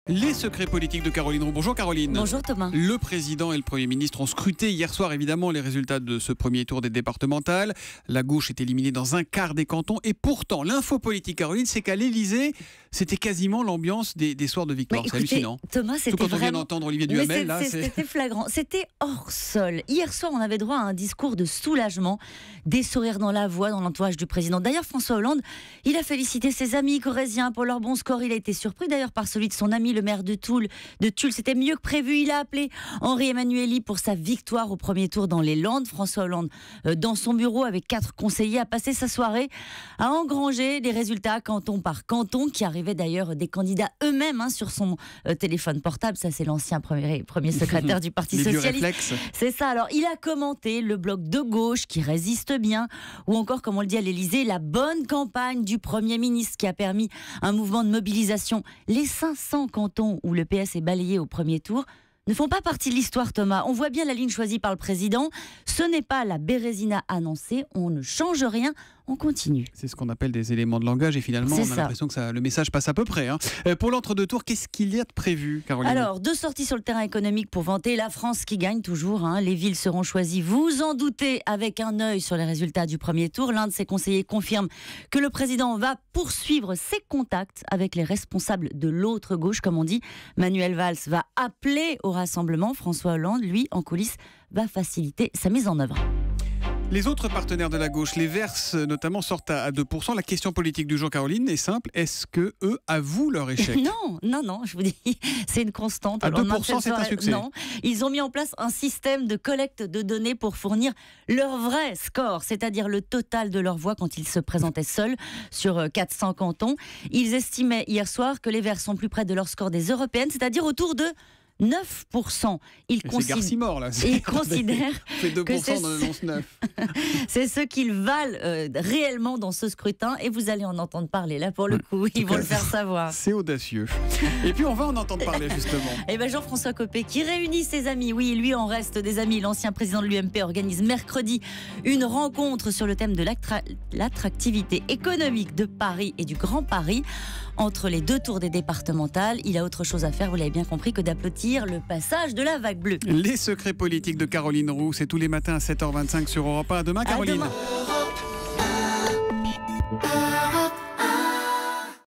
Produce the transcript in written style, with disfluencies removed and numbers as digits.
Les secrets politiques de Caroline Roux. Bonjour Caroline. Bonjour Thomas. Le président et le Premier ministre ont scruté hier soir évidemment les résultats de ce premier tour des départementales. La gauche est éliminée dans un quart des cantons et pourtant l'info politique Caroline, c'est qu'à l'Elysée, c'était quasiment l'ambiance des soirs de victoire. C'est hallucinant. Thomas, c'était quand on vient vraiment... d'entendre Olivier Duhamel, là, c'était flagrant. C'était hors sol. Hier soir, on avait droit à un discours de soulagement, des sourires dans la voix, dans l'entourage du président. D'ailleurs, François Hollande, il a félicité ses amis corréziens pour leur bon score. Il a été surpris d'ailleurs par celui de son ami le maire de Tulle. C'était mieux que prévu. Il a appelé Henri Emmanuelli pour sa victoire au premier tour dans les Landes. François Hollande, dans son bureau avec 4 conseillers, a passé sa soirée à engranger les résultats canton par canton, qui arrivaient d'ailleurs des candidats eux-mêmes sur son téléphone portable. Ça, c'est l'ancien premier secrétaire du Parti socialiste. C'est ça. Alors, il a commenté le bloc de gauche qui résiste bien, ou encore, comme on le dit à l'Elysée, la bonne campagne du Premier ministre qui a permis un mouvement de mobilisation. Les 500 cantons où le PS est balayé au premier tour ne font pas partie de l'histoire, Thomas. On voit bien la ligne choisie par le président. Ce n'est pas la Bérésina annoncée. On ne change rien. On continue. C'est ce qu'on appelle des éléments de langage et finalement on a l'impression que le message passe à peu près. Pour l'entre-deux-tours, qu'est-ce qu'il y a de prévu, Caroline ? Alors, 2 sorties sur le terrain économique pour vanter la France qui gagne toujours. Les villes seront choisies, vous en doutez, avec un œil sur les résultats du premier tour. L'un de ses conseillers confirme que le président va poursuivre ses contacts avec les responsables de l'autre gauche, comme on dit. Manuel Valls va appeler au rassemblement. François Hollande, lui, en coulisses, va faciliter sa mise en œuvre. Les autres partenaires de la gauche, les Verts notamment, sortent à 2%. La question politique du jour, Caroline, est simple. Est-ce que eux avouent leur échec ? Non, je vous dis, c'est une constante. À 2%, c'est un succès. Non, ils ont mis en place un système de collecte de données pour fournir leur vrai score, c'est-à-dire le total de leurs voix quand ils se présentaient seuls sur 400 cantons. Ils estimaient hier soir que les Verts sont plus près de leur score des européennes, c'est-à-dire autour de 9%. C'est Garcimore, là. Ils considèrent c'est 2% que dans l'annonce 9. C'est ce qu'ils valent réellement dans ce scrutin. Et vous allez en entendre parler. Là, pour le coup, ils vont le faire savoir. C'est audacieux. Et puis, on va en entendre parler, justement. Et bien, Jean-François Copé, qui réunit ses amis. Oui, lui en reste des amis. L'ancien président de l'UMP organise mercredi une rencontre sur le thème de l'attractivité économique de Paris et du Grand Paris. Entre les 2 tours des départementales, il a autre chose à faire, vous l'avez bien compris, que d'applaudir le passage de la vague bleue. Les secrets politiques de Caroline Roux, c'est tous les matins à 7h25 sur Europe 1. À demain, Caroline. À demain.